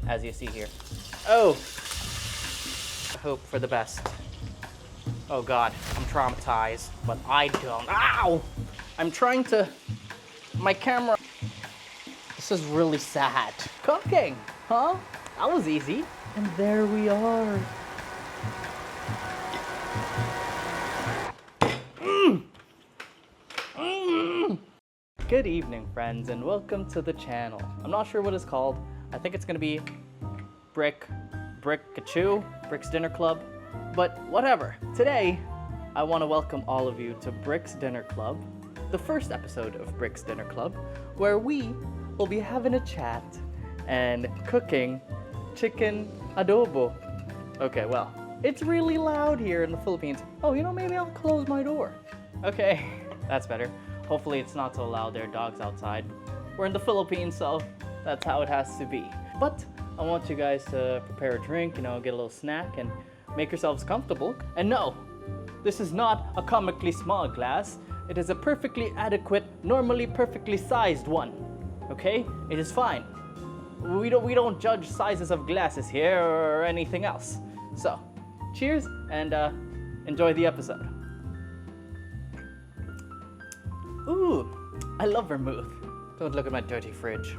as you see here. Oh, I hope for the best. Oh God, I'm traumatized, but I don't. Ow! I'm trying to, my camera. This is really sad. Cooking, huh? That was easy. And there we are. Good evening, friends, and welcome to the channel. I'm not sure what it's called. I think it's gonna be Brick's Dinner Club, but whatever. Today, I want to welcome all of you to Brick's Dinner Club, the first episode of Brick's Dinner Club, where we will be having a chat and cooking chicken adobo. Okay, well, it's really loud here in the Philippines. Oh, you know, maybe I'll close my door. Okay, that's better. Hopefully it's not so loud. There are dogs outside. We're in the Philippines, so that's how it has to be. But I want you guys to prepare a drink, you know, get a little snack and make yourselves comfortable. And no, this is not a comically small glass. It is a perfectly adequate, normally perfectly sized one. Okay? It is fine. We don't judge sizes of glasses here or anything else. So, cheers and enjoy the episode. Ooh, I love vermouth. Don't look at my dirty fridge.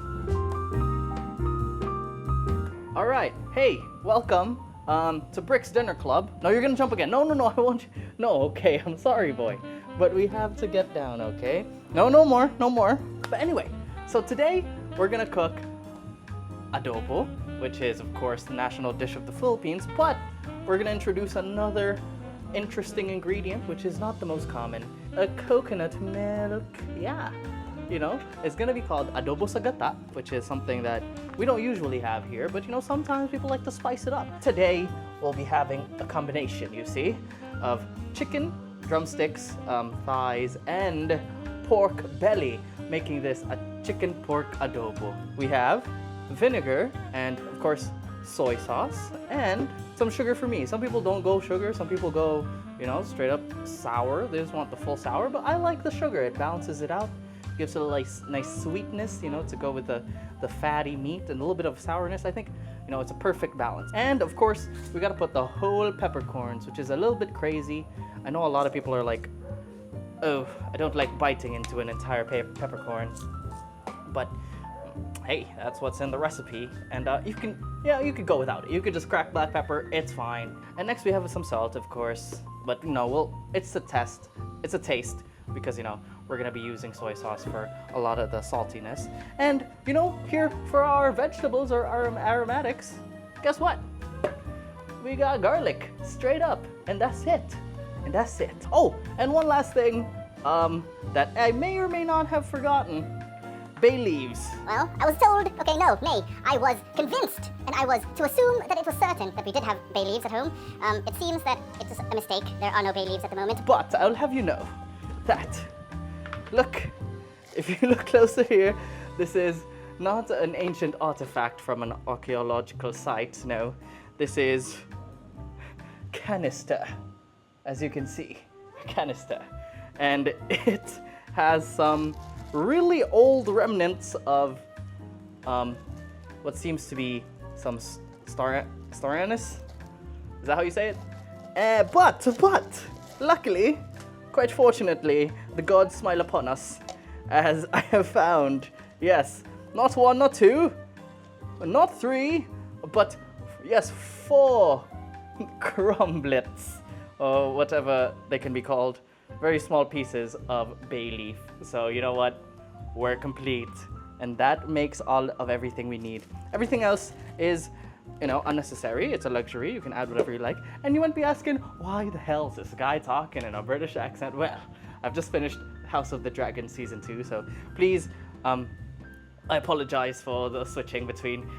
All right, hey, welcome to Brick's Dinner Club. No, you're gonna jump again. No, I won't. No, okay, I'm sorry, boy. But we have to get down, okay? No more. But anyway, so today we're gonna cook adobo, which is, of course, the national dish of the Philippines, but we're gonna introduce another interesting ingredient, which is not the most common, a coconut milk. Yeah, you know, it's gonna be called adobo sa gata, which is something that we don't usually have here, but you know, sometimes people like to spice it up. Today, we'll be having a combination, you see, of chicken, drumsticks, thighs, and pork belly, making this a chicken pork adobo. We have vinegar and, of course, soy sauce and some sugar for me. Some people don't go sugar, some people go, you know, straight up sour. They just want the full sour, but I like the sugar. It balances it out, gives it a nice sweetness, you know, to go with the fatty meat and a little bit of sourness. I think, you know, it's a perfect balance. And of course, we gotta put the whole peppercorns, which is a little bit crazy. I know a lot of people are like, oh, I don't like biting into an entire peppercorn, but hey, that's what's in the recipe, and you could go without it. You could just crack black pepper, it's fine. And next we have some salt, of course, but you know, it's a taste, because you know, we're gonna be using soy sauce for a lot of the saltiness. And you know, here for our vegetables or our aromatics, guess what? We got garlic, straight up, and that's it. Oh, and one last thing that I may or may not have forgotten. Bay leaves. Well, I was told, okay, no, nay, I was convinced, and I was to assume that it was certain that we did have bay leaves at home. It seems that it's a mistake. There are no bay leaves at the moment. But I'll have you know that, look, if you look closer here, this is not an ancient artifact from an archaeological site, no. This is canister, as you can see, canister. And it has some really old remnants of what seems to be some Stauranus. Is that how you say it? But luckily, quite fortunately, the gods smile upon us, as I have found, yes, not one, not two, not three, but yes, 4 crumblets, or whatever they can be called. Very small pieces of bay leaf. So you know what? We're complete. And that makes all of everything we need. Everything else is, you know, unnecessary. It's a luxury. You can add whatever you like. And you won't be asking, why the hell is this guy talking in a British accent? Well, I've just finished House of the Dragon Season 2, so please, I apologize for the switching between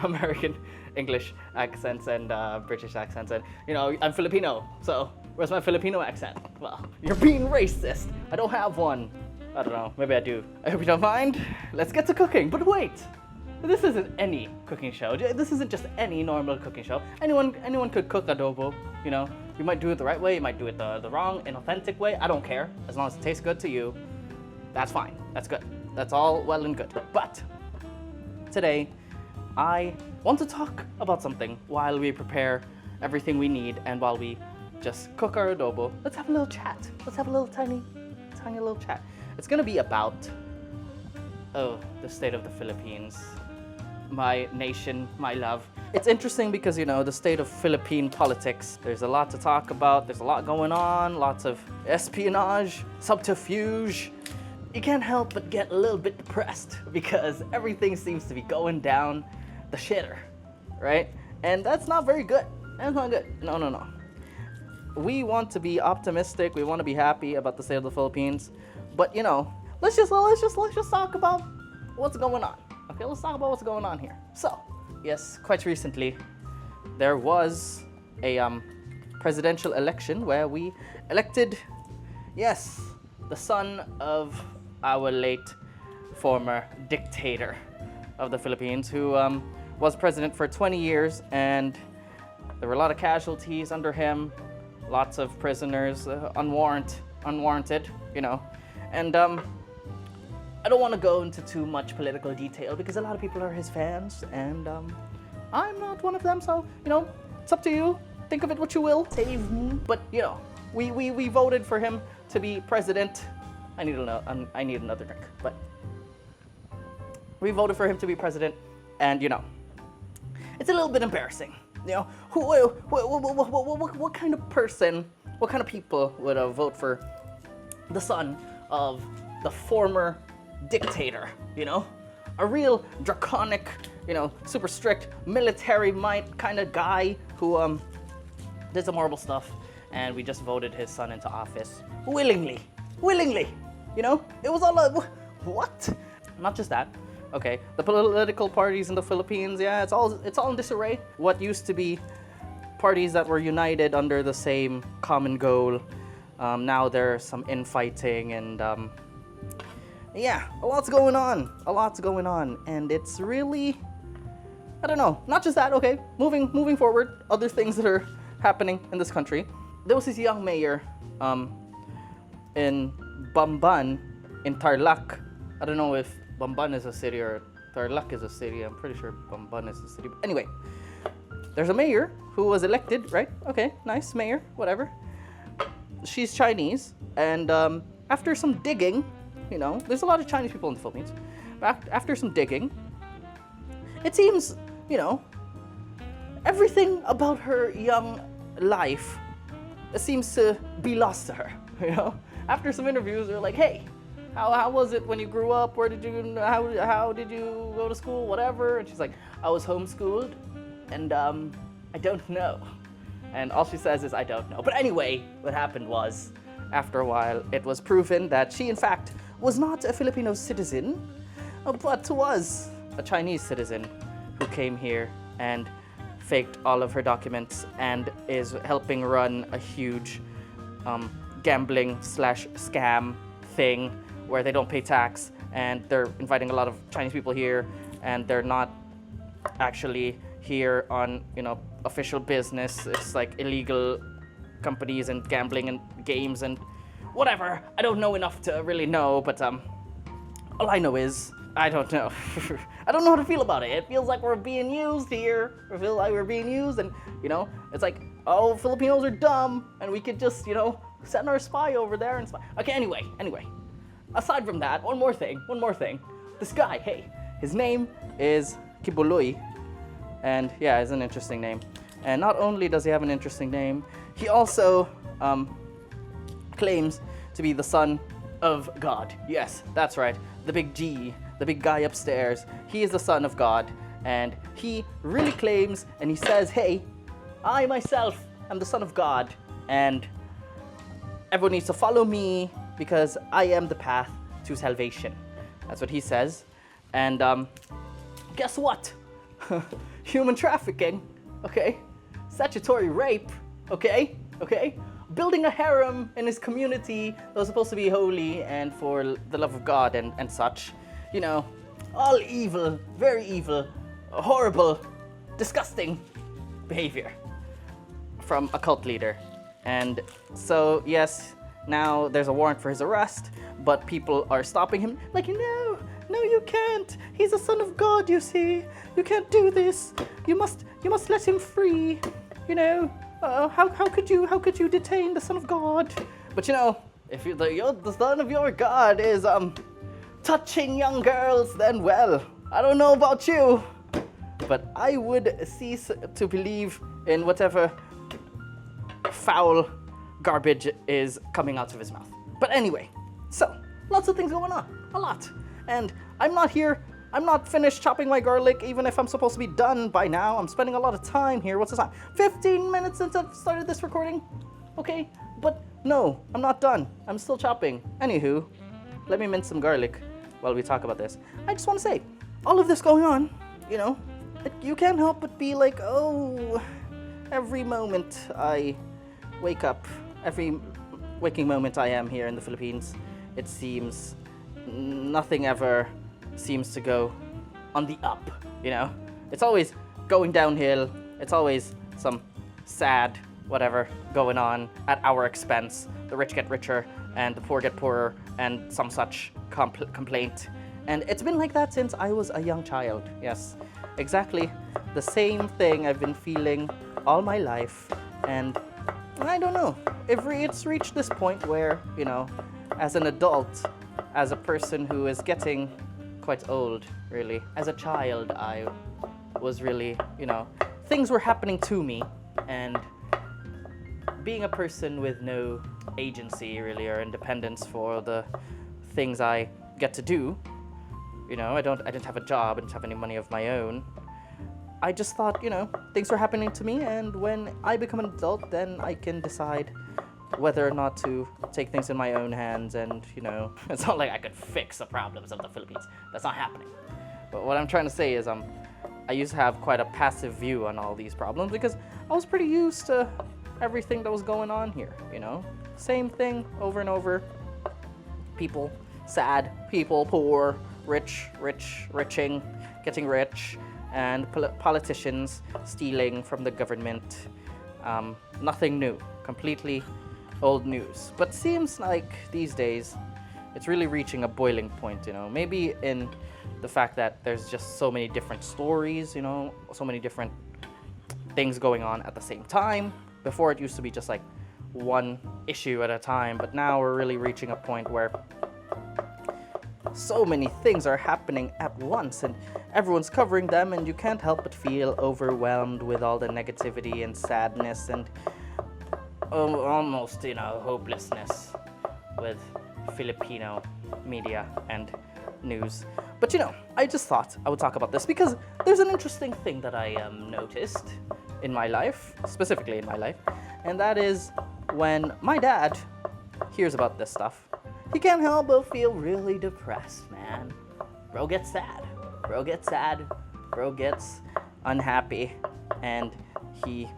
American English accents and British accents. And, you know, I'm Filipino, so where's my Filipino accent? Well, you're being racist. I don't have one. I don't know, maybe I do. I hope you don't mind. Let's get to cooking. But wait, this isn't any cooking show. This isn't just any normal cooking show. Anyone could cook adobo, you know. You might do it the right way, you might do it the wrong, inauthentic way. I don't care. As long as it tastes good to you, that's fine. That's good. That's all well and good. But today, I want to talk about something while we prepare everything we need and while we just cook our adobo. Let's have a little chat. Let's have a little tiny little chat. It's gonna be about, the state of the Philippines. My nation, my love. It's interesting because, the state of Philippine politics, there's a lot to talk about, there's a lot going on, lots of espionage, subterfuge. You can't help but get a little bit depressed because everything seems to be going down the shitter, right? And that's not very good. That's not good. No. We want to be optimistic, we want to be happy about the state of the Philippines, but let's just talk about what's going on. Okay, let's talk about what's going on here. So, yes, quite recently, there was a presidential election where we elected, yes, the son of our late former dictator of the Philippines, who was president for 20 years, and there were a lot of casualties under him, lots of prisoners, unwarranted, and I don't want to go into too much political detail because a lot of people are his fans, and I'm not one of them, so, it's up to you. Think of it what you will. Save me. But, we voted for him to be president. I need another drink, but we voted for him to be president, and, it's a little bit embarrassing. What kind of person, what kind of people would vote for the son of the former dictator, a real draconic, super strict military might kind of guy who did some horrible stuff, and we just voted his son into office willingly, it was all what? Not just that. Okay, the political parties in the Philippines, yeah, it's all in disarray. What used to be parties that were united under the same common goal, now there's some infighting, and yeah, a lot's going on, and it's really, I don't know. Not just that. Okay, moving forward, other things that are happening in this country. There was this young mayor in Bamban in Tarlac. I don't know if Bamban is a city or Tarlac is a city. I'm pretty sure Bamban is a city. But anyway, there's a mayor who was elected, right? Okay, nice mayor, whatever. She's Chinese, and after some digging, there's a lot of Chinese people in the Philippines. After some digging, it seems, everything about her young life seems to be lost to her, After some interviews, they're like, hey, how was it when you grew up? Where did you, how did you go to school? Whatever. And she's like, I was homeschooled, and I don't know. And all she says is, I don't know. But anyway, what happened was, after a while, it was proven that she, in fact, was not a Filipino citizen, but was a Chinese citizen who came here and faked all of her documents and is helping run a huge gambling/scam thing where they don't pay tax, and they're inviting a lot of Chinese people here, and they're not actually here on, official business. It's like illegal companies and gambling and games and whatever. I don't know enough to really know, but all I know is I don't know. I don't know how to feel about it. It feels like we're being used here. I feel like we're being used, and it's like, oh, Filipinos are dumb, and we could just send our spy over there and spy. Okay, anyway. Aside from that, one more thing. This guy, hey, his name is Kibuloy, and yeah, it's an interesting name. And not only does he have an interesting name, he also claims to be the son of God. Yes, that's right. The big G, the big guy upstairs. He is the son of God, and he really claims, and he says, hey, I myself am the son of God, and everyone needs to follow me because I am the path to salvation. That's what he says. And guess what? Human trafficking, okay? Statutory rape, okay? Building a harem in his community that was supposed to be holy and for the love of God and such. All evil, very evil, horrible, disgusting behavior from a cult leader. And so, yes, now there's a warrant for his arrest, but people are stopping him like, no, no, you can't. He's a son of God, you see. You can't do this. You must let him free. You know, how could you detain the son of God? But you know, if the son of your God is touching young girls, then well, I don't know about you, but I would cease to believe in whatever foul garbage is coming out of his mouth. But anyway, so lots of things going on, a lot, and I'm not finished chopping my garlic, even if I'm supposed to be done by now. I'm spending a lot of time here. What's the time? 15 minutes since I've started this recording. Okay, but no, I'm not done. I'm still chopping. Anywho, let me mince some garlic while we talk about this. I just want to say, all of this going on, you know, you can't help but be like, oh, every moment I wake up, every waking moment I am here in the Philippines, it seems nothing ever seems to go on the up, you know? It's always going downhill. It's always some sad whatever going on at our expense. The rich get richer and the poor get poorer and some such complaint. And it's been like that since I was a young child. Yes, exactly the same thing I've been feeling all my life. And I don't know, it's reached this point where, you know, as an adult, as a person who is getting quite old, really. As a child, I was really, you know, things were happening to me, and being a person with no agency, really, or independence for the things I get to do, you know, I didn't have a job, I didn't have any money of my own. I just thought, you know, things were happening to me, and when I become an adult, then I can decide whether or not to take things in my own hands. And, you know, it's not like I could fix the problems of the Philippines. That's not happening. But what I'm trying to say is I used to have quite a passive view on all these problems because I was pretty used to everything that was going on here, you know? Same thing over and over. People sad, people poor, riching, getting rich, and politicians stealing from the government. Nothing new, completely old news. But seems like these days it's really reaching a boiling point, you know, maybe in the fact that there's just so many different stories, you know, so many different things going on at the same time. Before it used to be just like one issue at a time, but now we're really reaching a point where so many things are happening at once and everyone's covering them, and you can't help but feel overwhelmed with all the negativity and sadness and almost, you know, hopelessness with Filipino media and news. But you know, I just thought I would talk about this because there's an interesting thing that I noticed in my life, specifically in my life, and that is when my dad hears about this stuff, he can't help but feel really depressed, man. Bro gets sad. Bro gets sad. Bro gets unhappy, and he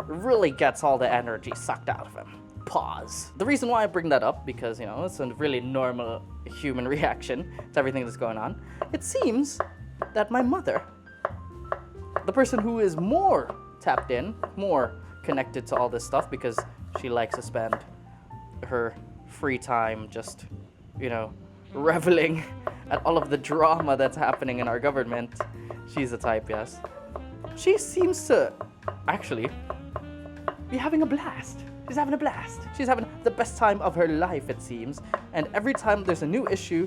really gets all the energy sucked out of him. Pause. The reason why I bring that up, because, you know, it's a really normal human reaction to everything that's going on. It seems that my mother, the person who is more tapped in, more connected to all this stuff, because she likes to spend her free time just, you know, reveling at all of the drama that's happening in our government. She's the type, yes. She seems to actually be having a blast. She's having a blast. She's having the best time of her life, it seems. And every time there's a new issue,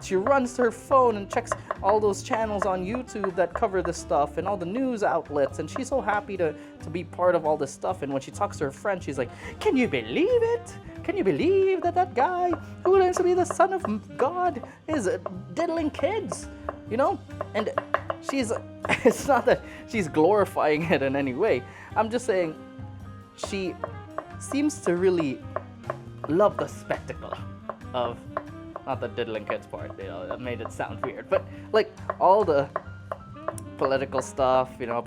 she runs to her phone and checks all those channels on YouTube that cover this stuff and all the news outlets. And she's so happy to be part of all this stuff. And when she talks to her friend, she's like, "Can you believe it? Can you believe that guy who claims to be the son of God is diddling kids?" You know? And it's not that she's glorifying it in any way. I'm just saying she seems to really love the spectacle of, not the diddling kids part, you know, that made it sound weird, but like all the political stuff, you know,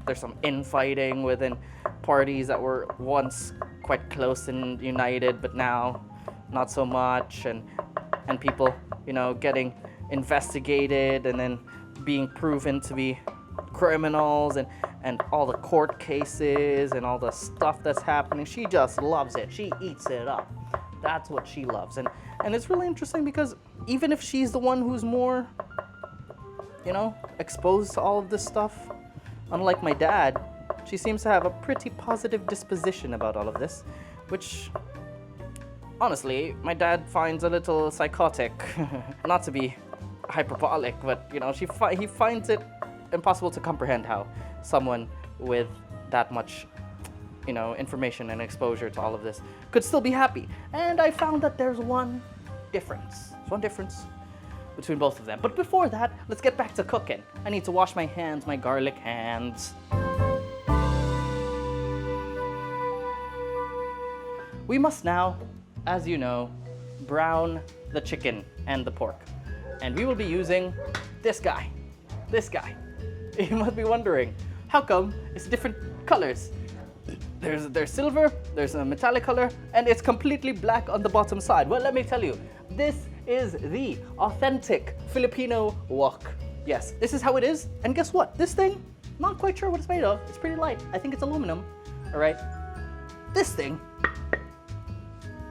there's some infighting within parties that were once quite close and united, but now not so much, and people, you know, getting investigated and then being proven to be criminals, and all the court cases and all the stuff that's happening. She just loves it. She eats it up. That's what she loves. And it's really interesting because even if she's the one who's more, exposed to all of this stuff, unlike my dad, she seems to have a pretty positive disposition about all of this, which, honestly, my dad finds a little psychotic. Not to be hyperbolic, but, he finds it impossible to comprehend how someone with that much, information and exposure to all of this could still be happy. And I found that there's one difference. There's one difference between both of them. But before that, let's get back to cooking. I need to wash my hands, my garlic hands. We must now, as you know, brown the chicken and the pork. And we will be using this guy. This guy. You must be wondering, how come it's different colors? There's silver, there's a metallic color, and it's completely black on the bottom side. Well, let me tell you, this is the authentic Filipino wok. Yes, this is how it is. And guess what? This thing, not quite sure what it's made of. It's pretty light. I think it's aluminum. All right. This thing,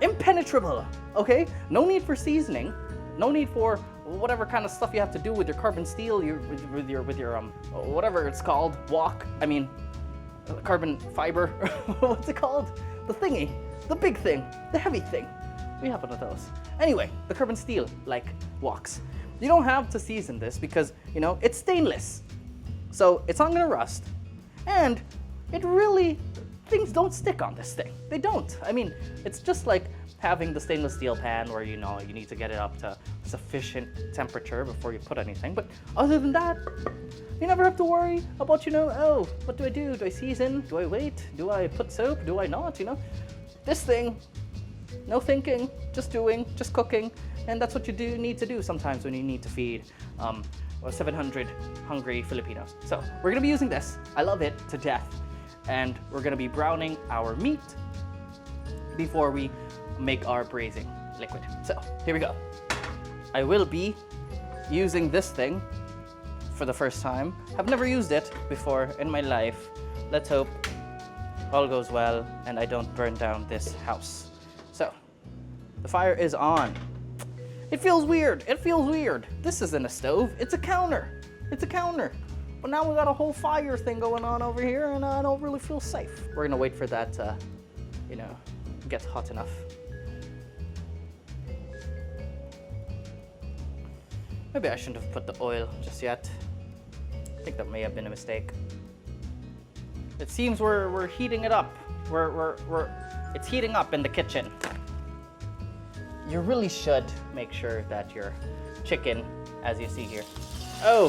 impenetrable. Okay? No need for seasoning. No need for whatever kind of stuff you have to do with your carbon steel, with your whatever it's called, wok. I mean, carbon fiber. What's it called? The thingy, the big thing, the heavy thing. We have one of those. Anyway, the carbon steel like woks. You don't have to season this because it's stainless, so it's not gonna rust, and things don't stick on this thing. They don't. I mean, it's just like having the stainless steel pan where you need to get it up to sufficient temperature before you put anything. But other than that, you never have to worry about, oh, what do I do? Do I season? Do I wait? Do I put soap? Do I not? This thing, no thinking, just doing, just cooking. And that's what you need to do sometimes when you need to feed 700 hungry Filipinos. So we're gonna be using this. I love it to death. And we're gonna be browning our meat before we make our braising liquid. So here we go. I will be using this thing for the first time. I've never used it before in my life. Let's hope all goes well and I don't burn down this house. So the fire is on. It feels weird. It feels weird. This isn't a stove. It's a counter. It's a counter. But now we got a whole fire thing going on over here and I don't really feel safe. We're gonna wait for that to, get hot enough. Maybe I shouldn't have put the oil just yet. I think that may have been a mistake. It seems we're heating it up. It's heating up in the kitchen. You really should make sure that your chicken, as you see here. Oh!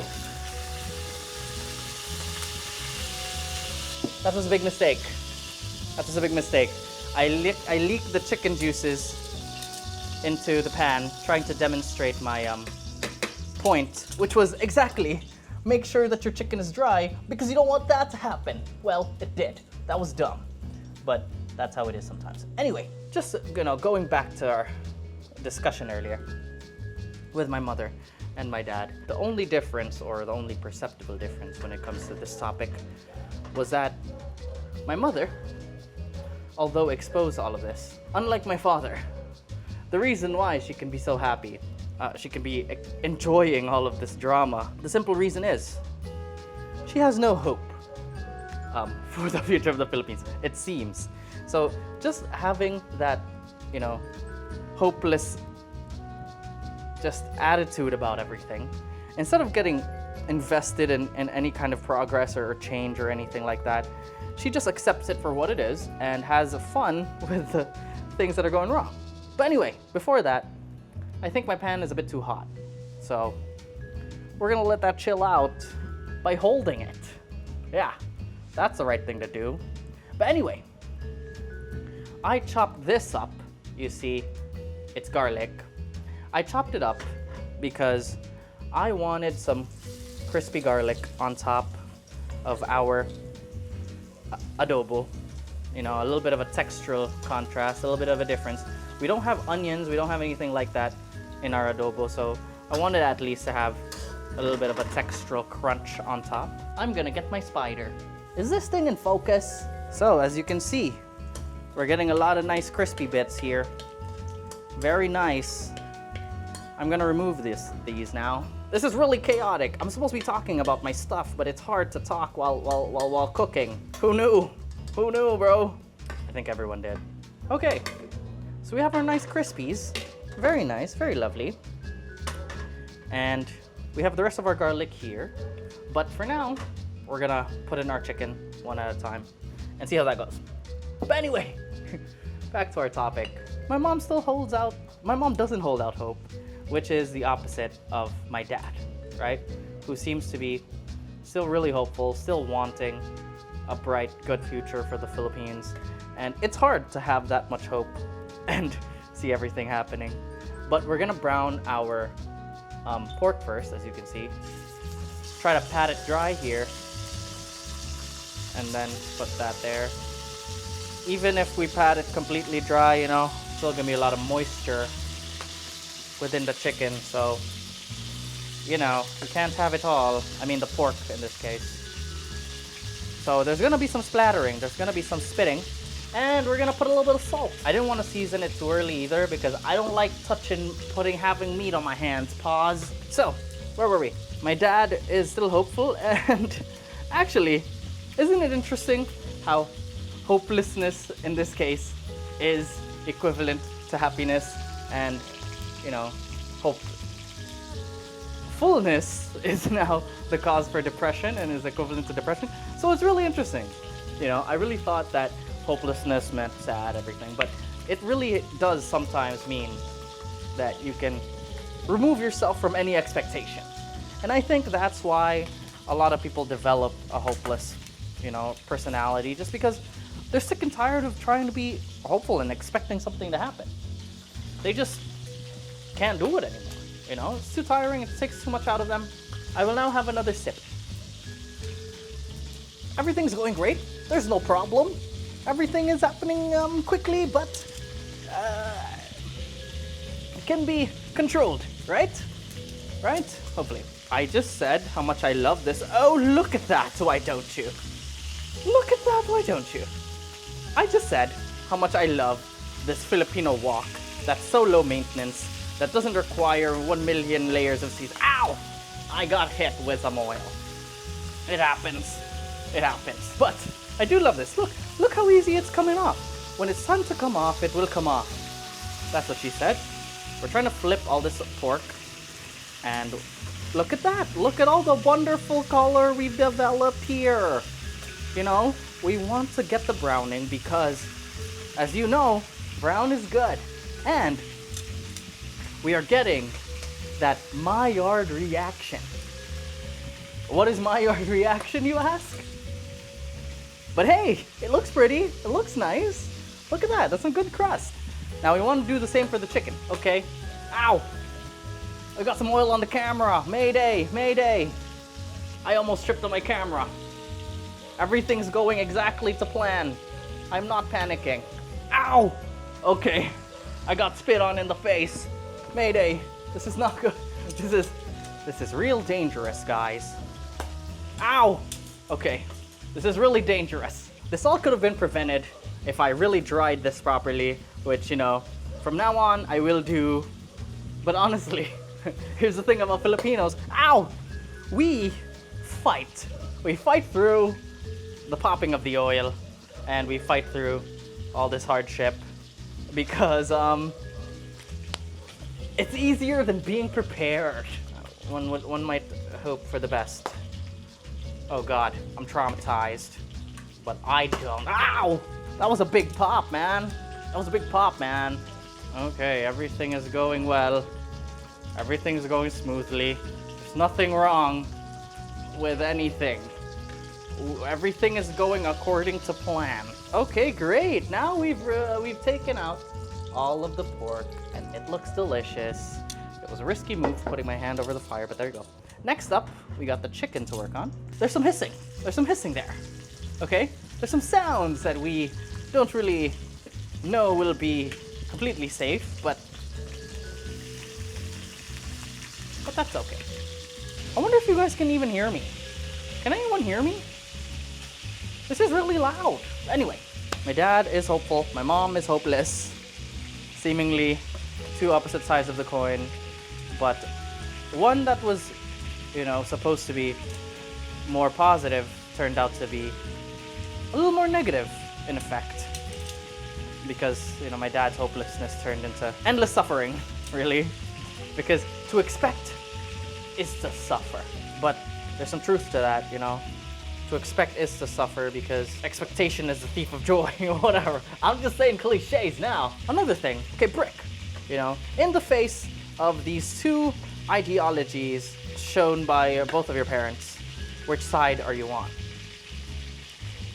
That was a big mistake. That was a big mistake. I leaked the chicken juices into the pan, trying to demonstrate my point, which was exactly make sure that your chicken is dry because you don't want that to happen. Well, it did. That was dumb, but that's how it is sometimes. Anyway, just going back to our discussion earlier with my mother and my dad, the only difference, or the only perceptible difference when it comes to this topic, was that my mother, although exposed to all of this, unlike my father, the reason why she can be so happy, she can be enjoying all of this drama, the simple reason is she has no hope for the future of the Philippines, it seems. So just having that, hopeless just attitude about everything, instead of getting invested in any kind of progress or change or anything like that, she just accepts it for what it is and has fun with the things that are going wrong. But anyway, before that, I think my pan is a bit too hot. So we're gonna let that chill out by holding it. Yeah, that's the right thing to do. But anyway, I chopped this up. You see, it's garlic. I chopped it up because I wanted some crispy garlic on top of our adobo. A little bit of a textural contrast, a little bit of a difference. We don't have onions, we don't have anything like that in our adobo, so I wanted at least to have a little bit of a textural crunch on top. I'm gonna get my spider. Is this thing in focus? So, as you can see, we're getting a lot of nice crispy bits here. Very nice. I'm gonna remove these now. This is really chaotic. I'm supposed to be talking about my stuff, but it's hard to talk while cooking. Who knew? Who knew, bro? I think everyone did. Okay, so we have our nice Crispies. Very nice, very lovely. And we have the rest of our garlic here. But for now, we're gonna put in our chicken one at a time and see how that goes. But anyway, back to our topic. My mom doesn't hold out hope, which is the opposite of my dad, right? Who seems to be still really hopeful, still wanting a bright, good future for the Philippines. And it's hard to have that much hope and see everything happening. But we're gonna brown our pork first, as you can see. Try to pat it dry here, and then put that there. Even if we pat it completely dry, you know, still gonna be a lot of moisture within the chicken, so you know, you can't have it all. I mean the pork in this case. So there's gonna be some splattering, there's gonna be some spitting, and we're gonna put a little bit of salt. I didn't want to season it too early either because I don't like having meat on my hands. Pause. So, where were we? My dad is still hopeful, and actually, isn't it interesting how hopelessness in this case is equivalent to happiness, and you know, hopefulness is now the cause for depression and is equivalent to depression. So it's really interesting. You know, I really thought that hopelessness meant sad, everything, but it really does sometimes mean that you can remove yourself from any expectation. And I think that's why a lot of people develop a hopeless, you know, personality, just because they're sick and tired of trying to be hopeful and expecting something to happen. They just can't do it anymore, you know? It's too tiring, it takes too much out of them. I will now have another sip. Everything's going great, there's no problem. Everything is happening quickly, but it can be controlled, right? Right? Hopefully. I just said how much I love this. Oh, look at that, why don't you? Look at that, why don't you? I just said how much I love this Filipino wok that's so low maintenance, that doesn't require 1 million layers of seasoning. Ow! I got hit with some oil. It happens. It happens. But I do love this. Look how easy it's coming off. When it's time to come off, it will come off. That's what she said. We're trying to flip all this pork. And look at that. Look at all the wonderful color we've developed here. You know, we want to get the browning because, as you know, brown is good. And we are getting that Maillard reaction. What is Maillard reaction, you ask? But hey, it looks pretty, it looks nice. Look at that, that's a good crust. Now we want to do the same for the chicken, okay? Ow! I got some oil on the camera, mayday, mayday. I almost tripped on my camera. Everything's going exactly to plan. I'm not panicking. Ow! Okay, I got spit on in the face. Mayday, this is not good. This is real dangerous, guys. Ow! Okay. This is really dangerous. This all could have been prevented if I really dried this properly, which, you know, from now on I will do. But honestly, here's the thing about Filipinos. Ow! We fight. We fight through the popping of the oil, and we fight through all this hardship because it's easier than being prepared. One might hope for the best. Oh God, I'm traumatized. But I don't. Ow! That was a big pop, man. That was a big pop, man. Okay, everything is going well. Everything's going smoothly. There's nothing wrong with anything. Everything is going according to plan. Okay, great. Now we've taken out all of the pork, and it looks delicious. It was a risky move putting my hand over the fire, but there you go. Next up, we got the chicken to work on. There's some hissing. There's some hissing there. Okay? There's some sounds that we don't really know will be completely safe, but that's okay. I wonder if you guys can even hear me. Can anyone hear me? This is really loud. Anyway, my dad is hopeful. My mom is hopeless. Seemingly two opposite sides of the coin. but one that was, supposed to be more positive turned out to be a little more negative in effect. Because, my dad's hopelessness turned into endless suffering, really. Because to expect is to suffer. But there's some truth to that, To expect is to suffer because expectation is the thief of joy, whatever. I'm just saying cliches now. Another thing, okay, Brick, in the face of these two ideologies shown by both of your parents, which side are you on?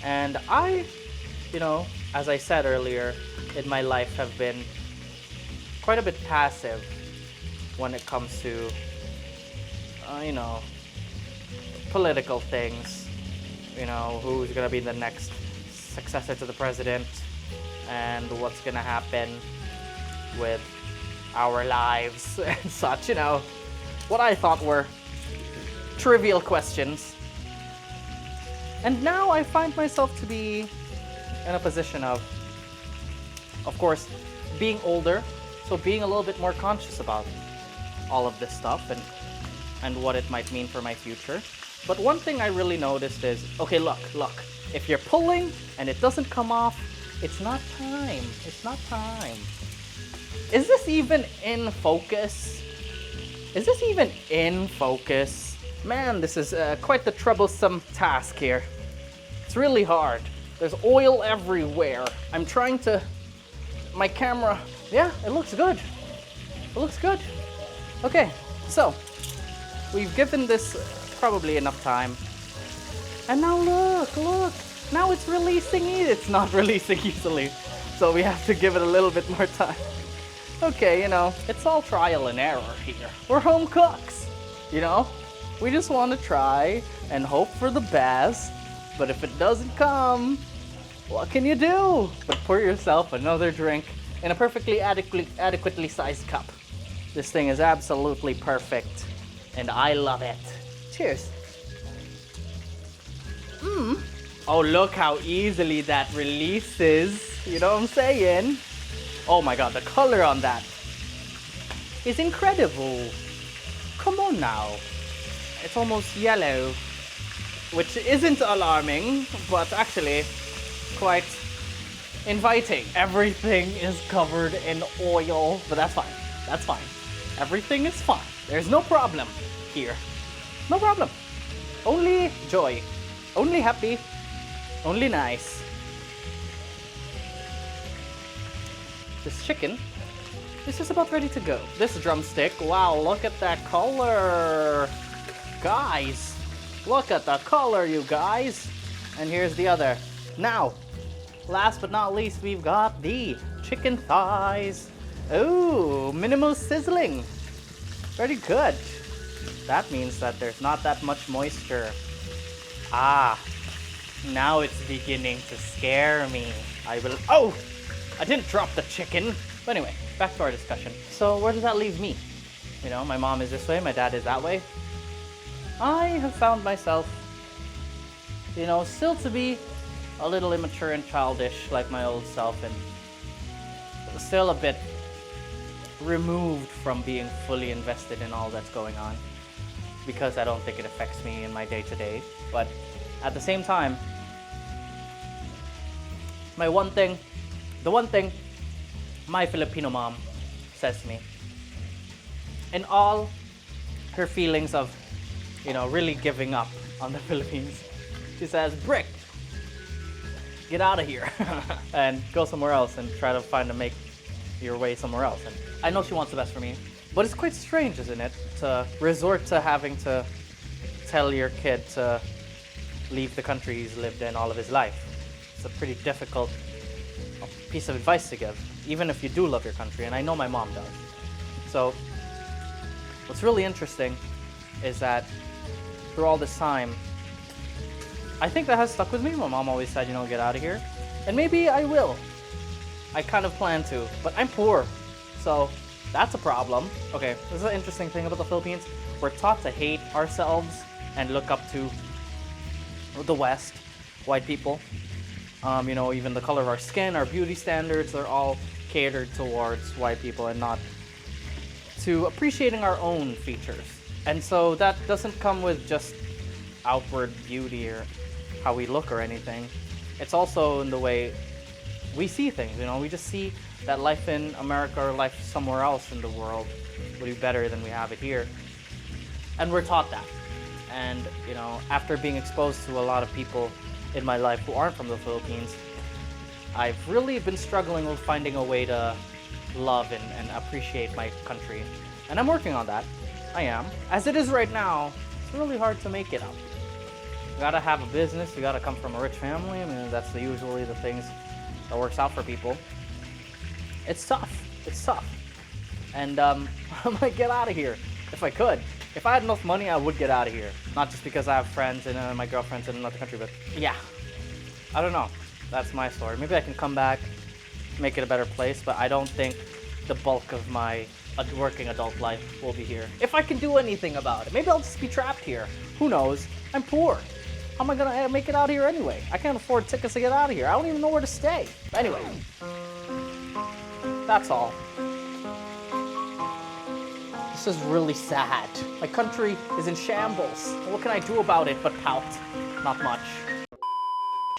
And I, as I said earlier, in my life have been quite a bit passive when it comes to, political things. Who's gonna be the next successor to the president and what's gonna happen with our lives and such, what I thought were trivial questions. And now I find myself to be in a position of course, being older, so being a little bit more conscious about all of this stuff and what it might mean for my future. But one thing I really noticed is, okay, look, if you're pulling and it doesn't come off, it's not time. It's not time. Is this even in focus? Is this even in focus? Man, this is quite the troublesome task here. It's really hard. There's oil everywhere. I'm trying to... My camera... Yeah, it looks good. It looks good. Okay, so we've given this probably enough time. And now look. Now it's releasing It's not releasing easily. So we have to give it a little bit more time. Okay, it's all trial and error here. We're home cooks, We just want to try and hope for the best. But if it doesn't come, what can you do? But pour yourself another drink in a perfectly adequately sized cup. This thing is absolutely perfect, and I love it. Cheers. Oh, look how easily that releases. You know what I'm saying? Oh my god, the color on that is incredible. Come on now. It's almost yellow, which isn't alarming, but actually quite inviting. Everything is covered in oil, but that's fine. That's fine. Everything is fine. There's no problem here. No problem. Only joy. Only happy. Only nice. This chicken is just about ready to go. This drumstick, wow, look at that color. Guys, look at the color, you guys. And here's the other. Now, last but not least, we've got the chicken thighs. Ooh, minimal sizzling. Very good. That means that there's not that much moisture. Ah, now it's beginning to scare me. Oh, I didn't drop the chicken. But anyway, back to our discussion. So where does that leave me? My mom is this way, my dad is that way. I have found myself, still to be a little immature and childish like my old self, and still a bit removed from being fully invested in all that's going on, because I don't think it affects me in my day-to-day. But at the same time, the one thing my Filipino mom says to me, in all her feelings of, really giving up on the Philippines, she says, Brick, get out of here and go somewhere else and try to make your way somewhere else. And I know she wants the best for me, but it's quite strange, isn't it, to resort to having to tell your kid to leave the country he's lived in all of his life. It's a pretty difficult piece of advice to give, even if you do love your country, and I know my mom does. So what's really interesting is that through all this time, I think that has stuck with me. My mom always said, get out of here. And maybe I will. I kind of plan to, but I'm poor, so that's a problem. Okay, this is an interesting thing about the Philippines. We're taught to hate ourselves and look up to the West, white people. Even the color of our skin, our beauty standards are all catered towards white people and not to appreciating our own features. And so that doesn't come with just outward beauty or how we look or anything. It's also in the way we see things, you know. We just see that life in America or life somewhere else in the world would be better than we have it here. And we're taught that. And, you know, after being exposed to a lot of people in my life who aren't from the Philippines, I've really been struggling with finding a way to love and appreciate my country. And I'm working on that. I am. As it is right now, it's really hard to make it up. You gotta have a business, you gotta come from a rich family. I mean, that's usually the things that works out for people. It's tough. It's tough. And I might get out of here if I could. If I had enough money, I would get out of here. Not just because I have friends and my girlfriend's in another country, but yeah. I don't know. That's my story. Maybe I can come back, make it a better place, but I don't think the bulk of my working adult life will be here. If I can do anything about it, maybe I'll just be trapped here. Who knows? I'm poor. How am I gonna make it out here anyway? I can't afford tickets to get out of here. I don't even know where to stay. Anyway, that's all. This is really sad. My country is in shambles. What can I do about it but pout? Not much.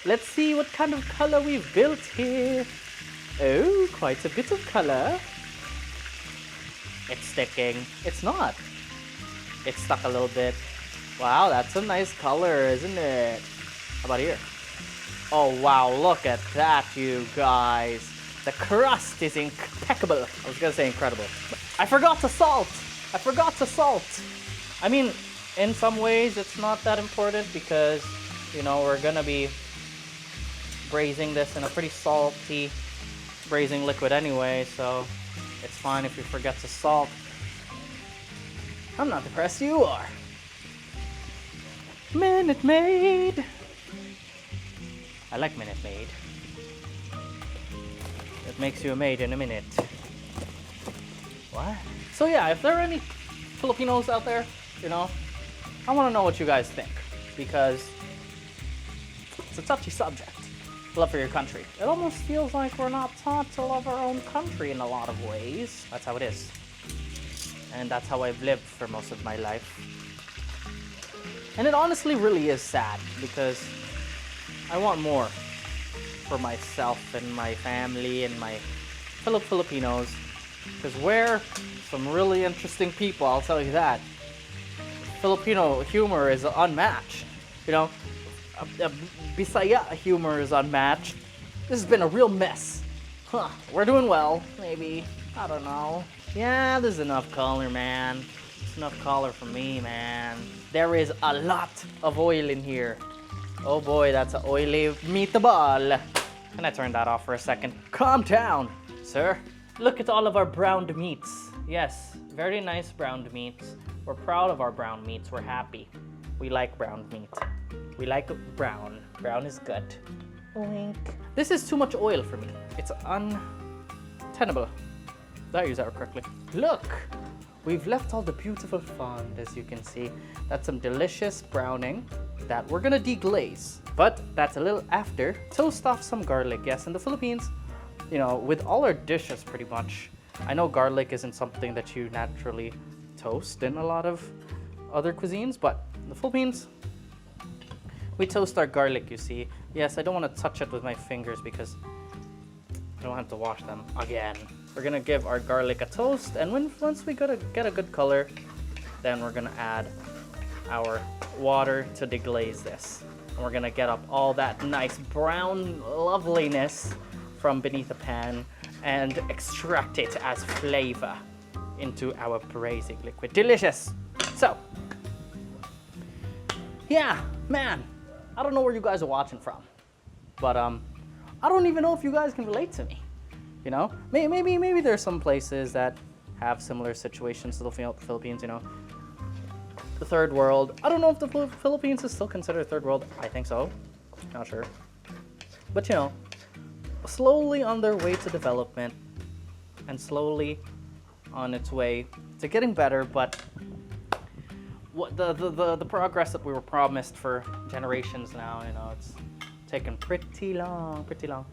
Let's see what kind of color we've built here. Oh, quite a bit of color. It's sticking. It's not. It's stuck a little bit. Wow, that's a nice color, isn't it? How about here? Oh, wow, look at that, you guys. The crust is impeccable. I was gonna say incredible. I forgot to salt. I forgot to salt. I mean, in some ways, it's not that important because, you know, we're gonna be braising this in a pretty salty braising liquid anyway, so it's fine if you forget to salt. I'm not depressed, you are. Minute Maid. I like Minute Maid. It makes you a maid in a minute. What? So yeah, if there are any Filipinos out there, you know, I want to know what you guys think, because it's a touchy subject. Love for your country. It almost feels like we're not taught to love our own country in a lot of ways. That's how it is. And that's how I've lived for most of my life. And it honestly really is sad, because I want more for myself and my family and my fellow Filipinos, because we're some really interesting people, I'll tell you that. Filipino humor is unmatched, you know. Bisaya humor is unmatched. This has been a real mess. Huh, we're doing well, maybe. I don't know. Yeah, there's enough color, man. There's enough color for me, man. There is a lot of oil in here. Oh boy, that's an oily meatball. Can I turn that off for a second? Calm down, sir. Look at all of our browned meats. Yes, very nice browned meats. We're proud of our brown meats. We're happy. We like browned meat. We like brown. Brown is good. Wink. This is too much oil for me. It's untenable. Did I use that correctly? Look! We've left all the beautiful fond, as you can see. That's some delicious browning that we're gonna deglaze. But that's a little after. Toast off some garlic. Yes, in the Philippines, you know, with all our dishes pretty much, I know garlic isn't something that you naturally toast in a lot of other cuisines, but in the Philippines, we toast our garlic, you see. Yes, I don't want to touch it with my fingers because I don't have to wash them again. We're gonna give our garlic a toast, and once we get a good color, then we're gonna add our water to deglaze this. And we're gonna get up all that nice brown loveliness from beneath the pan and extract it as flavor into our braising liquid. Delicious! So, yeah, man, I don't know where you guys are watching from, but I don't even know if you guys can relate to me. You know, maybe there's some places that have similar situations to the Philippines. You know, the third world. I don't know if the Philippines is still considered third world. I think so. Not sure, but you know, slowly on their way to development and slowly on its way to getting better. But what the progress that we were promised for generations now, you know, it's taken pretty long.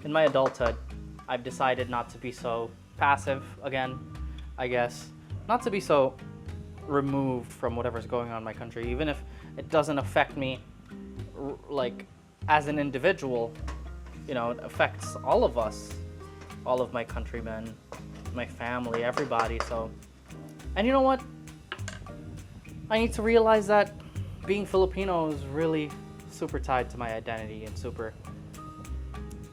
In my adulthood, I've decided not to be so passive again, I guess, not to be so removed from whatever's going on in my country, even if it doesn't affect me like as an individual. You know, it affects all of us, all of my countrymen, my family, everybody. So, and you know what? I need to realize that being Filipino is really super tied to my identity and super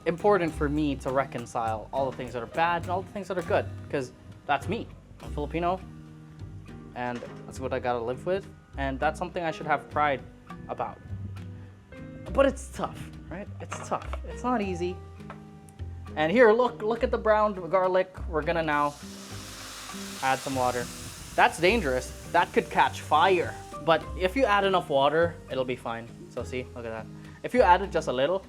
important for me to reconcile all the things that are bad and all the things that are good, because that's me. I'm Filipino, and that's what I gotta live with, and that's something I should have pride about. But it's tough, right? It's tough. It's not easy. And here, look at the browned garlic. We're gonna now add some water. That's dangerous. That could catch fire. But if you add enough water, it'll be fine. So see, look at that. If you added just a little,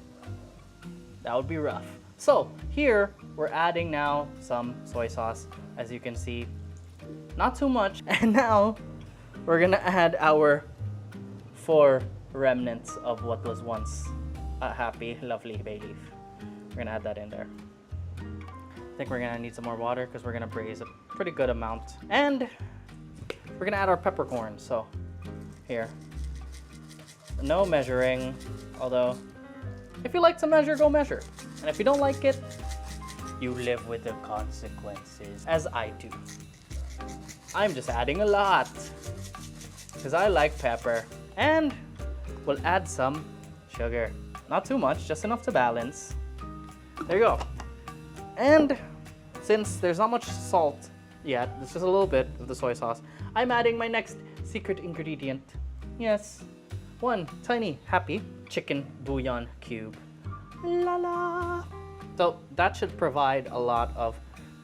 that would be rough. So here, we're adding now some soy sauce, as you can see. Not too much. And now, we're gonna add our 4 remnants of what was once a happy, lovely bay leaf. We're gonna add that in there. I think we're gonna need some more water because we're gonna braise a pretty good amount. And we're gonna add our peppercorns. So here, no measuring, although if you like to measure, go measure. And if you don't like it, you live with the consequences, as I do. I'm just adding a lot because I like pepper. And we'll add some sugar. Not too much, just enough to balance. There you go. And since there's not much salt yet, it's just a little bit of the soy sauce, I'm adding my next secret ingredient. Yes, 1 tiny happy chicken bouillon cube. La la. So that should provide a lot of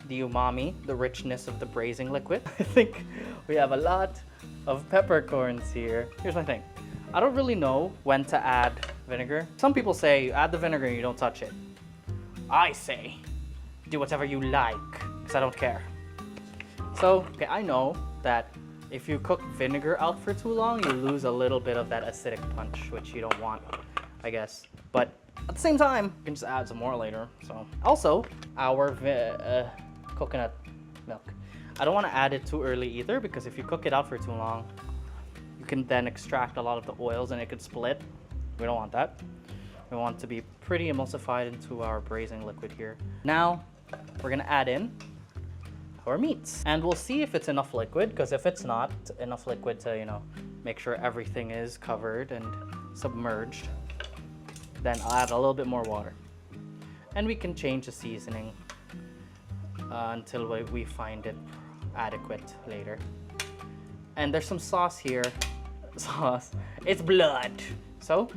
the umami, the richness of the braising liquid. I think we have a lot of peppercorns here. Here's my thing. I don't really know when to add vinegar. Some people say you add the vinegar and you don't touch it. I say do whatever you like, because I don't care. So, okay, I know that if you cook vinegar out for too long, you lose a little bit of that acidic punch, which you don't want, I guess. But at the same time, you can just add some more later. So, also, our coconut milk. I don't want to add it too early either, because if you cook it out for too long, you can then extract a lot of the oils and it could split. We don't want that. We want it to be pretty emulsified into our braising liquid here. Now, we're gonna add in our meats. And we'll see if it's enough liquid, because if it's not enough liquid to, you know, make sure everything is covered and submerged, then I'll add a little bit more water. And we can change the seasoning until we find it adequate later. And there's some sauce here. Sauce. It's blood. So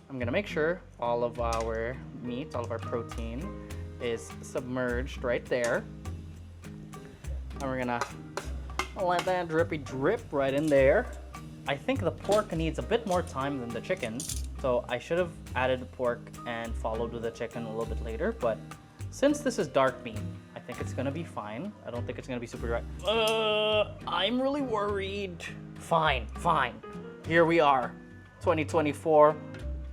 I'm gonna make sure all of our meat, all of our protein is submerged right there. And we're gonna let that drippy drip right in there. I think the pork needs a bit more time than the chicken. So I should have added the pork and followed with the chicken a little bit later. But since this is dark meat, I think it's gonna be fine. I don't think it's gonna be super dry. I'm really worried. Fine. Here we are, 2024.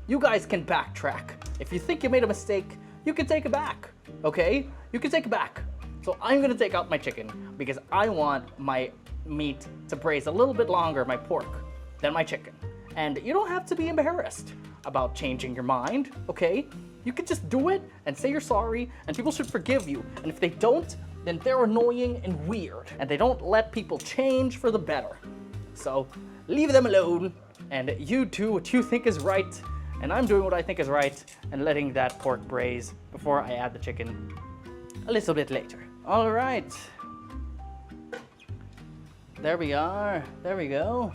You guys can backtrack. If you think you made a mistake, you can take it back, okay? You can take it back. So I'm gonna take out my chicken because I want my meat to braise a little bit longer, my pork, than my chicken. And you don't have to be embarrassed about changing your mind, okay? You can just do it and say you're sorry, and people should forgive you. And if they don't, then they're annoying and weird, and they don't let people change for the better. So leave them alone, and you do what you think is right, and I'm doing what I think is right, and letting that pork braise before I add the chicken a little bit later. All right. There we are. There we go.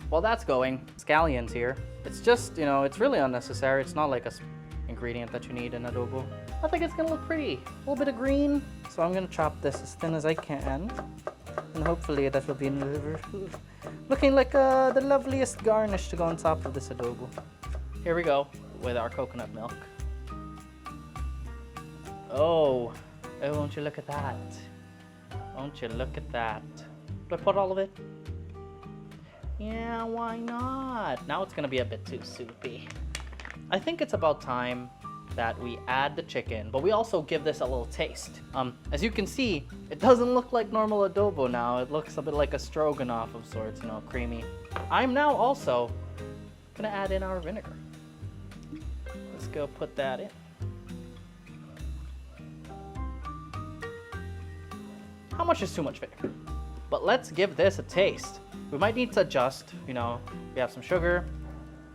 While that's going, scallions here. It's just, you know, it's really unnecessary. It's not like a ingredient that you need in adobo. I think it's gonna look pretty. A little bit of green. So I'm gonna chop this as thin as I can. And hopefully that will be looking like the loveliest garnish to go on top of this adobo. Here we go with our coconut milk. Oh, won't you look at that? Won't you look at that? Do I put all of it? Yeah, why not? Now it's gonna be a bit too soupy. I think it's about time that we add the chicken, but we also give this a little taste. As you can see, it doesn't look like normal adobo now. It looks a bit like a stroganoff of sorts, you know, creamy. I'm now also gonna add in our vinegar. Let's go put that in. How much is too much vinegar? But let's give this a taste. We might need to adjust, you know, we have some sugar,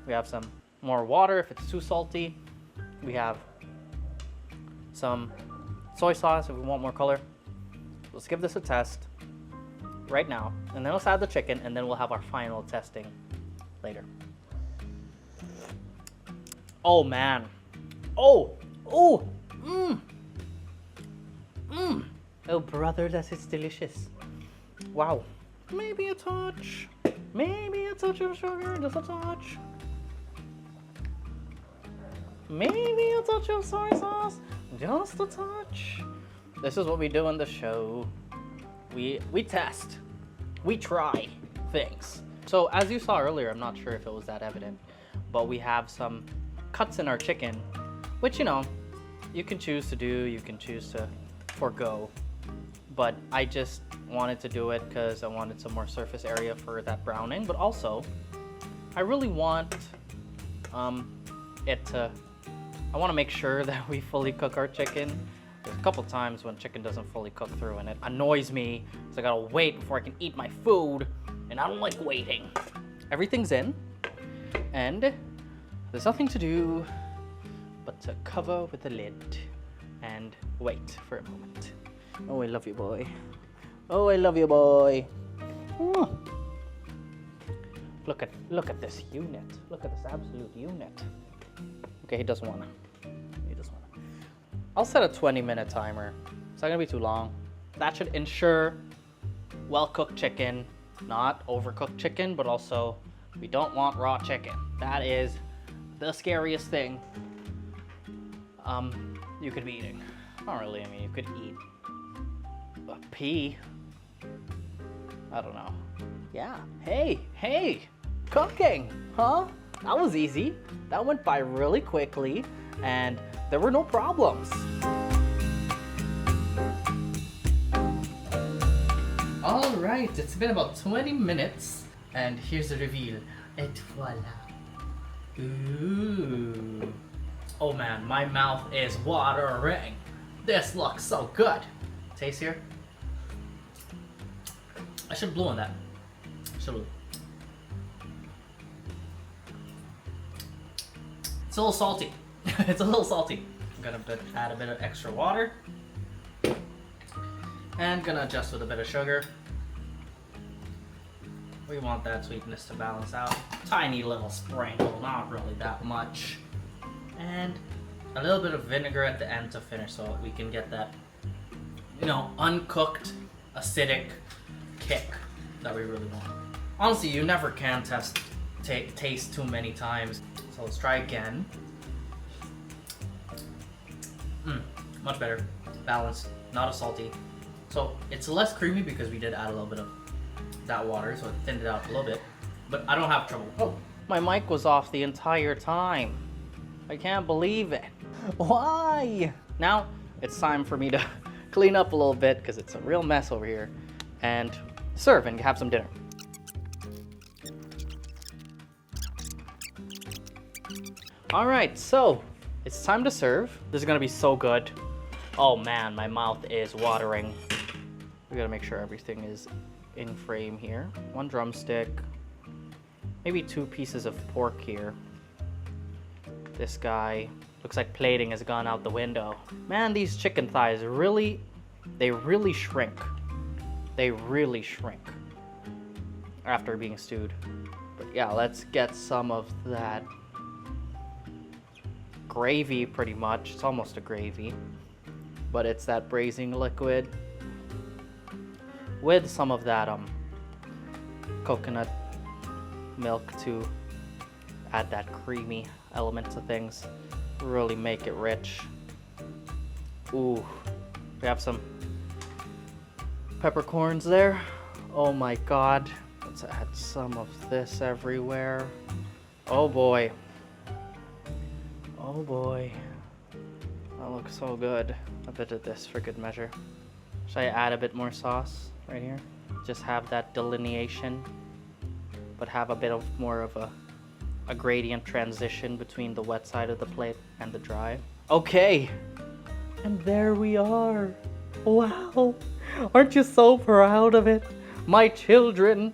we have some more water if it's too salty. We have some soy sauce if we want more color. Let's give this a test right now, and then let's add the chicken, and then we'll have our final testing later. Oh man. Oh, mmm. Oh brother, that is delicious. Wow. Maybe a touch of sugar, just a touch. Maybe a touch of soy sauce, just a touch. This is what we do in the show. We test, we try things. So as you saw earlier, I'm not sure if it was that evident, but we have some cuts in our chicken, which, you know, you can choose to do, you can choose to forego. But I just wanted to do it because I wanted some more surface area for that browning, but also I really want I want to make sure that we fully cook our chicken. There's a couple times when chicken doesn't fully cook through and it annoys me, so I gotta wait before I can eat my food, and I don't like waiting. Everything's in, and there's nothing to do but to cover with the lid and wait for a moment. Oh, I love you, boy. Oh, I love you, boy. Oh. Look at this unit. Look at this absolute unit. Okay, he doesn't wanna. I'll set a 20-minute timer. It's not gonna be too long. That should ensure well-cooked chicken, not overcooked chicken, but also we don't want raw chicken. That is the scariest thing you could be eating. Not really, I mean, you could eat a pea. I don't know. Yeah, hey, cooking, huh? That was easy. That went by really quickly, and there were no problems. All right, it's been about 20 minutes, and here's the reveal. Et voila. Ooh. Oh man, my mouth is watering. This looks so good. Taste here. I should blow on that. Should. It's a little salty. It's a little salty. I'm gonna add a bit of extra water. And gonna adjust with a bit of sugar. We want that sweetness to balance out. Tiny little sprinkle, not really that much. And a little bit of vinegar at the end to finish so we can get that, you know, uncooked, acidic kick that we really want. Honestly, you never can taste too many times. So let's try again. Much better. Balanced, not as salty. So it's less creamy because we did add a little bit of that water, so it thinned it out a little bit. But I don't have trouble. Oh, my mic was off the entire time. I can't believe it. Why? Now it's time for me to clean up a little bit because it's a real mess over here, and serve and have some dinner. All right, so it's time to serve. This is gonna be so good. Oh man, my mouth is watering. We gotta make sure everything is in frame here. One drumstick, maybe 2 pieces of pork here. This guy, looks like plating has gone out the window. Man, these chicken thighs they really shrink. They really shrink after being stewed. But yeah, let's get some of that gravy pretty much. It's almost a gravy, but it's that braising liquid with some of that coconut milk to add that creamy element to things, really make it rich. Ooh, we have some peppercorns there. Oh my god, let's add some of this everywhere. Oh boy. Oh boy. That looks so good. A bit of this for good measure. Should I add a bit more sauce right here? Just have that delineation, but have a bit of more of a gradient transition between the wet side of the plate and the dry. Okay, and there we are. Wow, aren't you so proud of it? My children,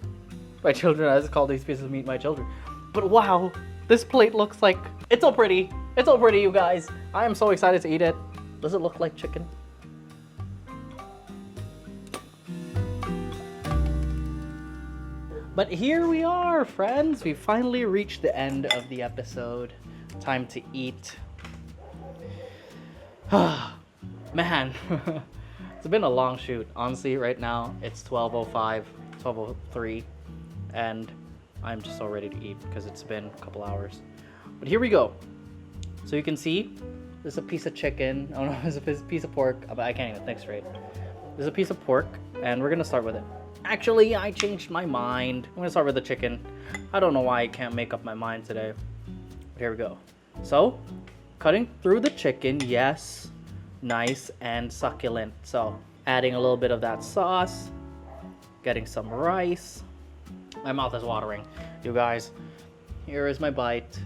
I just call these pieces of meat my children. But wow, this plate looks like, it's so pretty. It's so pretty, you guys. I am so excited to eat it. Does it look like chicken? But here we are, friends. We finally reached the end of the episode. Time to eat. Man, it's been a long shoot. Honestly, right now, it's 12:05, 12:03, and I'm just so ready to eat because it's been a couple hours. But here we go. So you can see, there's a piece of chicken. Oh no, there's a piece of pork. I can't even think straight. There's a piece of pork, and we're gonna start with it. Actually, I changed my mind. I'm gonna start with the chicken. I don't know why I can't make up my mind today. But here we go. So, cutting through the chicken, yes, nice and succulent. So, adding a little bit of that sauce, getting some rice. My mouth is watering. You guys, here is my bite.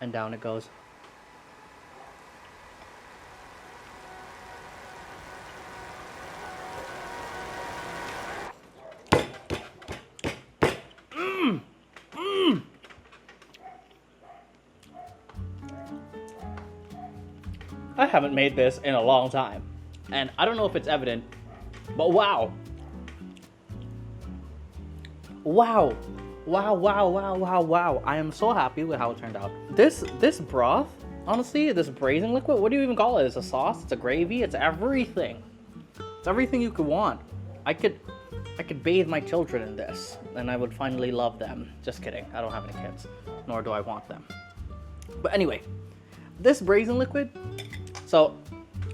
And down it goes. I haven't made this in a long time, and I don't know if it's evident, but wow. Wow. Wow, wow, wow, wow, wow. I am so happy with how it turned out. This broth, honestly, this braising liquid, what do you even call it? It's a sauce, it's a gravy, it's everything. It's everything you could want. I could bathe my children in this, and I would finally love them. Just kidding, I don't have any kids, nor do I want them. But anyway, this braising liquid, so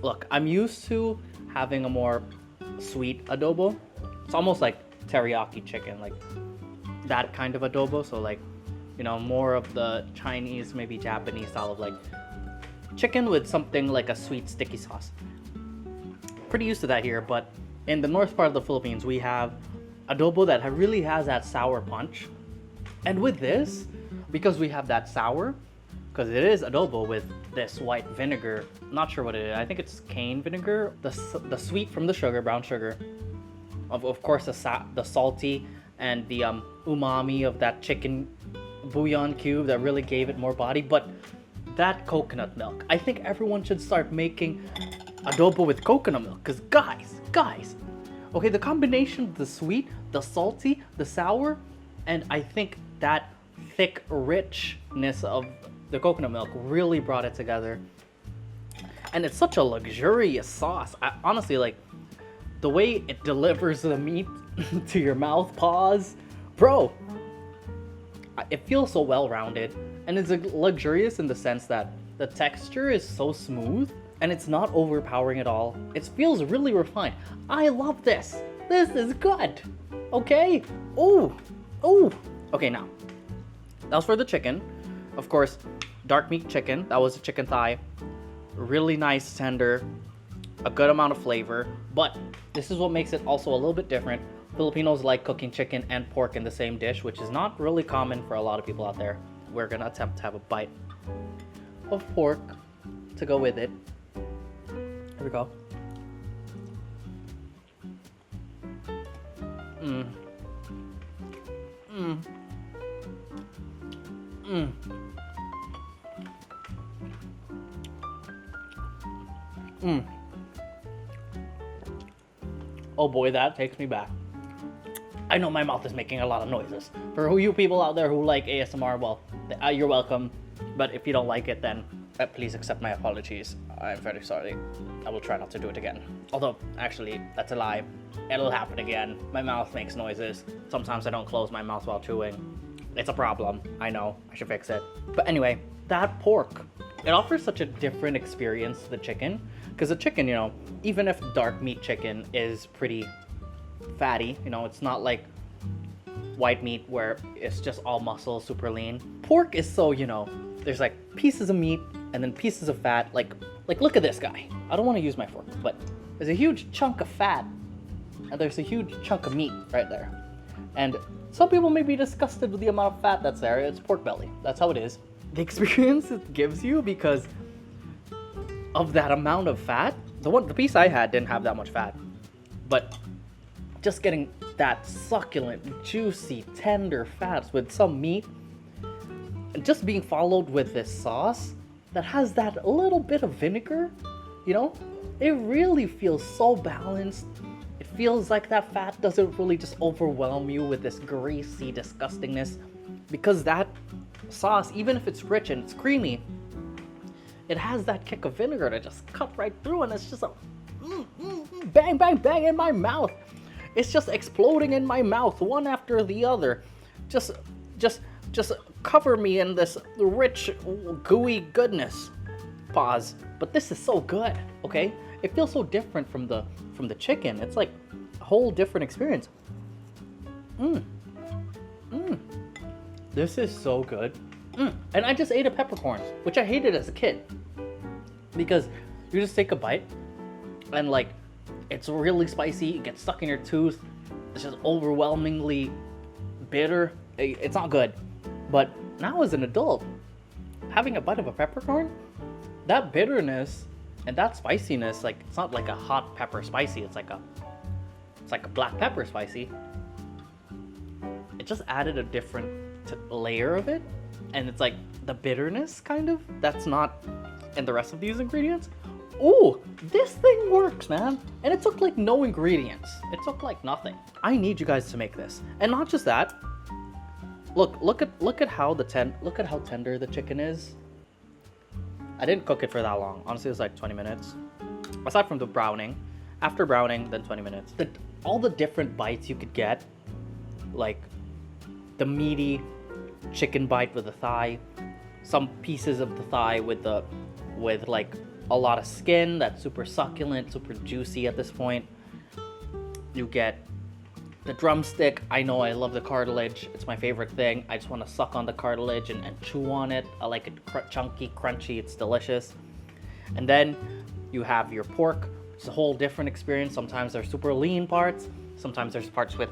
look, I'm used to having a more sweet adobo. It's almost like teriyaki chicken, like that kind of adobo. So like, you know, more of the Chinese, maybe Japanese style of like chicken with something like a sweet sticky sauce. Pretty used to that here, but in the north part of the Philippines, we have adobo that really has that sour punch. And with this, because we have that sour, because it is adobo with this white vinegar, not sure what it is, I think it's cane vinegar, the sweet from the sugar, brown sugar, of course the salty, and the umami of that chicken bouillon cube that really gave it more body. But that coconut milk, I think everyone should start making adobo with coconut milk, because guys, okay, the combination of the sweet, the salty, the sour, and I think that thick richness of the coconut milk really brought it together. And it's such a luxurious sauce. I honestly, like the way it delivers the meat to your mouth, pause, bro, it feels so well-rounded, and it's luxurious in the sense that the texture is so smooth and it's not overpowering at all. It feels really refined. I love this. This is good. Okay. Oh. Okay, now that was for the chicken. Of course, dark meat chicken. That was a chicken thigh. Really nice, tender, a good amount of flavor. But this is what makes it also a little bit different. Filipinos like cooking chicken and pork in the same dish, which is not really common for a lot of people out there. We're gonna attempt to have a bite of pork to go with it. Here we go. Oh boy, that takes me back. I know my mouth is making a lot of noises. For you people out there who like ASMR, well, you're welcome. But if you don't like it, then please accept my apologies. I'm very sorry. I will try not to do it again. Although, actually, that's a lie. It'll happen again. My mouth makes noises. Sometimes I don't close my mouth while chewing. It's a problem. I know. I should fix it. But anyway, that pork, it offers such a different experience to the chicken. Because the chicken, you know, even if dark meat chicken is pretty fatty, you know, it's not like white meat where it's just all muscle, super lean. Pork is so, you know, there's like pieces of meat and then pieces of fat, like look at this guy. I don't want to use my fork, but there's a huge chunk of fat, and there's a huge chunk of meat right there. And some people may be disgusted with the amount of fat that's there. It's pork belly. That's how it is. The experience it gives you because of that amount of fat. The piece I had didn't have that much fat, but just getting that succulent, juicy, tender fats with some meat, and just being followed with this sauce that has that little bit of vinegar, you know, it really feels so balanced. It feels like that fat doesn't really just overwhelm you with this greasy disgustingness, because that sauce, even if it's rich and it's creamy, it has that kick of vinegar to just cut right through, and it's just a bang, bang, bang in my mouth. It's just exploding in my mouth, one after the other. Just cover me in this rich, gooey goodness. Pause. But this is so good, okay? It feels so different from the chicken. It's like a whole different experience. This is so good. And I just ate a peppercorn, which I hated as a kid, because you just take a bite and like it's really spicy, it gets stuck in your tooth, it's just overwhelmingly bitter. It's not good. But now as an adult, having a bite of a peppercorn, that bitterness and that spiciness, like it's not like a hot pepper spicy, it's like a black pepper spicy. It just added a different layer of it, and it's like the bitterness kind of that's not in the rest of these ingredients. Ooh, this thing works, man. And it took like no ingredients. It took like nothing. I need you guys to make this. And not just that. Look at how tender the chicken is. I didn't cook it for that long. Honestly, it was like 20 minutes. Aside from the browning. After browning, then 20 minutes. All the different bites you could get, like the meaty chicken bite with the thigh, some pieces of the thigh with like a lot of skin that's super succulent, super juicy at this point. You get the drumstick. I know I love the cartilage. It's my favorite thing. I just want to suck on the cartilage and chew on it. I like it chunky, crunchy. It's delicious. And then you have your pork. It's a whole different experience. Sometimes there's super lean parts. Sometimes there's parts with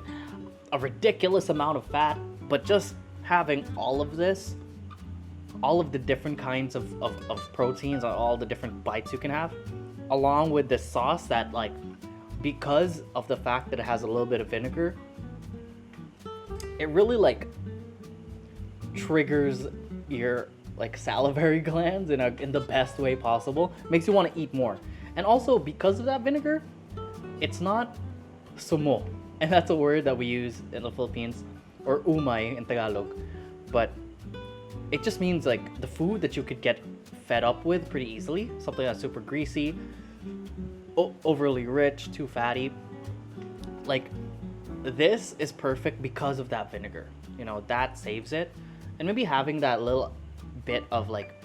a ridiculous amount of fat. But just having all of this, all of the different kinds of proteins, all the different bites you can have, along with this sauce that, like, because of the fact that it has a little bit of vinegar, it really like triggers your like salivary glands in the best way possible. Makes you want to eat more. And also because of that vinegar, it's not sumo, and that's a word that we use in the Philippines, or umay in Tagalog, but it just means like the food that you could get fed up with pretty easily, something that's super greasy, overly rich, too fatty. Like, this is perfect because of that vinegar. You know, that saves it. And maybe having that little bit of like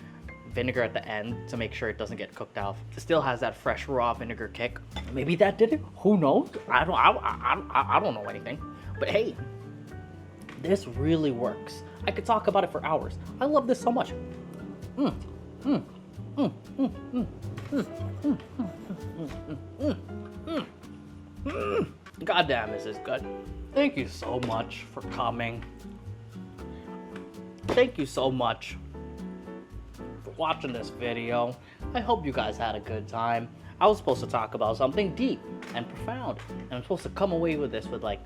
vinegar at the end to make sure it doesn't get cooked off. It still has that fresh raw vinegar kick. Maybe that did it. Who knows? I don't know anything. But hey, this really works. I could talk about it for hours. I love this so much. God damn, this is good. Thank you so much for coming. Thank you so much for watching this video. I hope you guys had a good time. I was supposed to talk about something deep and profound, and I'm supposed to come away with this with like,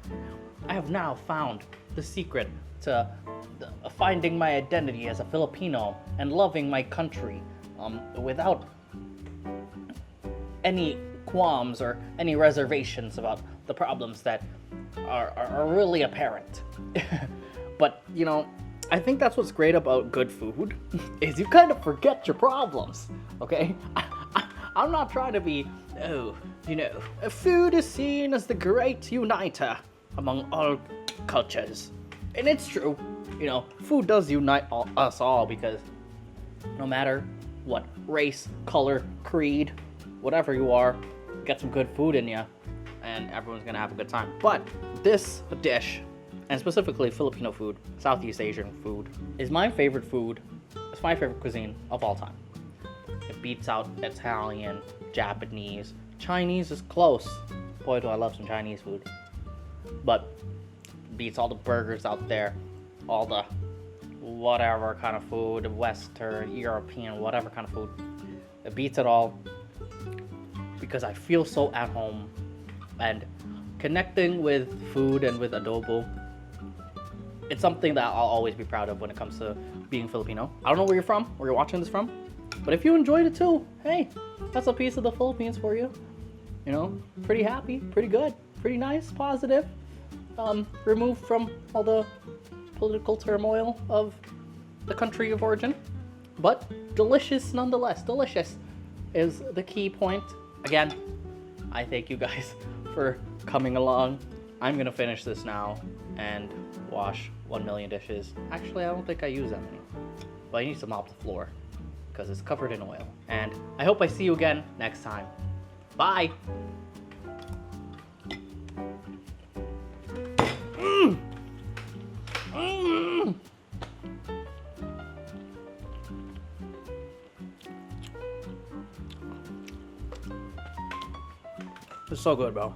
I have now found the secret to finding my identity as a Filipino and loving my country without any qualms or any reservations about the problems that are really apparent. But, you know, I think that's what's great about good food, is you kind of forget your problems, okay? I'm not trying to be, food is seen as the great uniter among all cultures. And it's true, you know, food does unite us all, because no matter what race, color, creed, whatever you are, get some good food in you, and everyone's gonna have a good time. But this dish, and specifically Filipino food, Southeast Asian food, is my favorite food. It's my favorite cuisine of all time. It beats out Italian, Japanese. Chinese is close. Boy, do I love some Chinese food. But beats all the burgers out there, all the whatever kind of food, Western, European, whatever kind of food. It beats it all because I feel so at home, and connecting with food and with adobo, it's something that I'll always be proud of when it comes to being Filipino. I don't know where you're from, where you're watching this from, but if you enjoyed it too, hey, that's a piece of the Philippines for you. You know, pretty happy, pretty good, pretty nice, positive. Removed from all the political turmoil of the country of origin, but delicious nonetheless. Delicious is the key point. Again, I thank you guys for coming along. I'm gonna finish this now and wash 1 million dishes. Actually, I don't think I use that many, but I need to mop the floor because it's covered in oil. And I hope I see you again next time. Bye. It's so good, bro.